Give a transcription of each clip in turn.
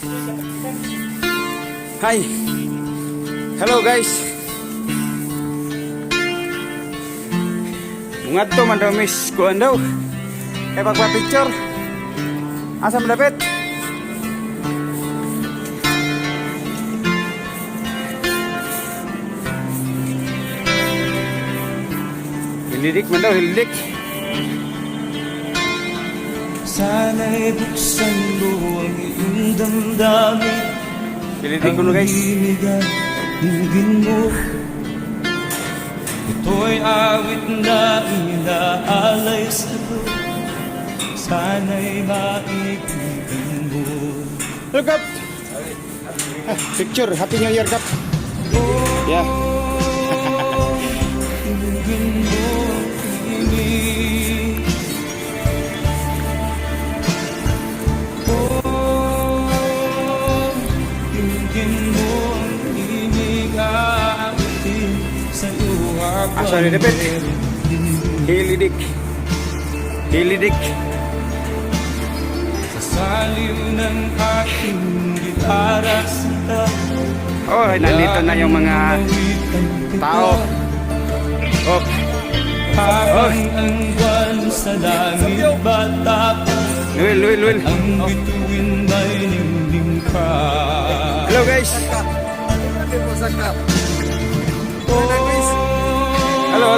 Hi. Hello guys. Bungat to man daw miss kuan daw. Kay pagpa-picture. Asa dapat? Hilidik man daw, hilidik. Sana'y buksan mo ang iyong damdamin. Hilidik ko na guys. Dinggin mo. Ito'y awit na inaalay sa'yo. Sana'y maibigan mo. Look up. Picture, Happy New Year Kap. Yeah. Dinggin mo ang ibig. Dinggin mo ang ibig. Aawitin sa'yo habang Asa ni dapat? Hilidik. Hilidik. saliw ng aking gitara sita. Oh, nandito na yung mga tao. Oh. Habang ang buwan sa langit batapos, Luil. ang bituin may ningning ka. Hello guys. Hello.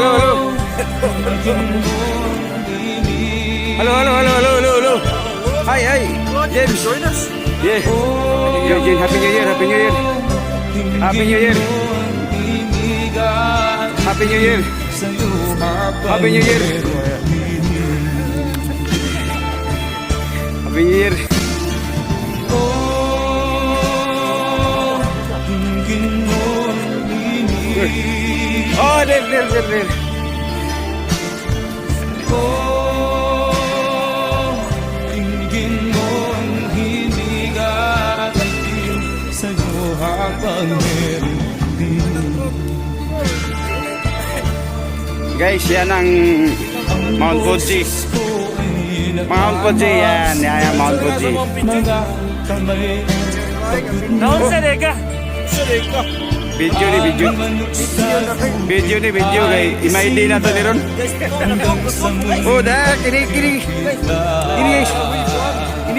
Hello. Hi. James. Join us. Yeah. Yo, James, Happy New Year. Happy New Year. Happy New Year. Happy New Year. Happy New Year. Happy New Year. Oh, there. Tingin mo ang hinig at itim sa'yo habang meron din. Guys, yan ang Mount Fuji. Mount Fuji yan. Yan, Mount Fuji. Mga kamay Video ni video kay ima-ID na to ni ron. Oh, dah kini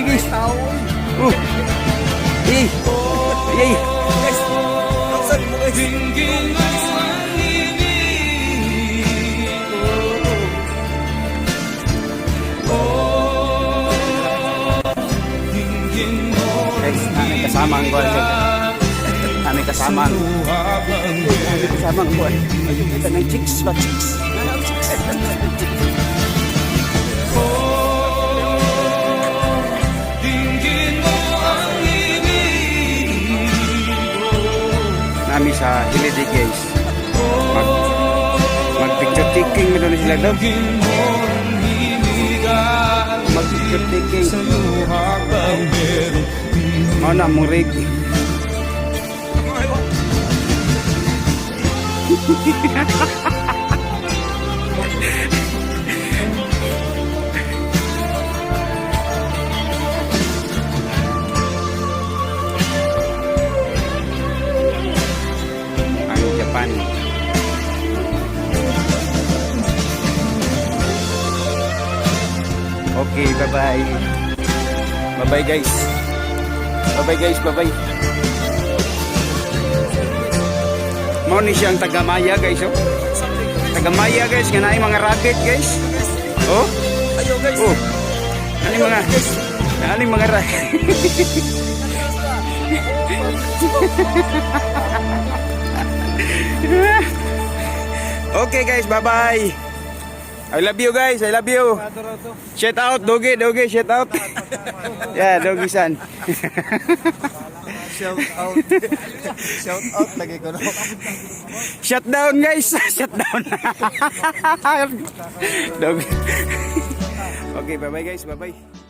guys. Oh. Eh. Dinggin mo ang ibig. Dinggin mo Guys, kami kasama ang buwan. Kami kasama ang buwan. Kita ng chicks ba chicks? Dinggin mo ang ibig. Nami sa Hilidig guys. Mag-picture taking mo doon sila daw. Dinggin mo ang ibig. Mag-picture taking. Sa'yo habang meron Mau na mong rig. Ang Japan. Okay, bye-bye. Bye-bye guys. Bye-bye. Mo ni siyang taga-Maya guys, oh. Taga-Maya guys, ganay mga rabbit guys. Oh. Ayo guys. Oh. Ano mga rabbit. Okay guys, bye-bye. I love you guys, I love you. Shout out, Dogi, shout out. Yeah, Dogi-san. Shout out lagi ko. Shut down guys, shut down. Dogi. Okay, bye-bye guys, bye-bye.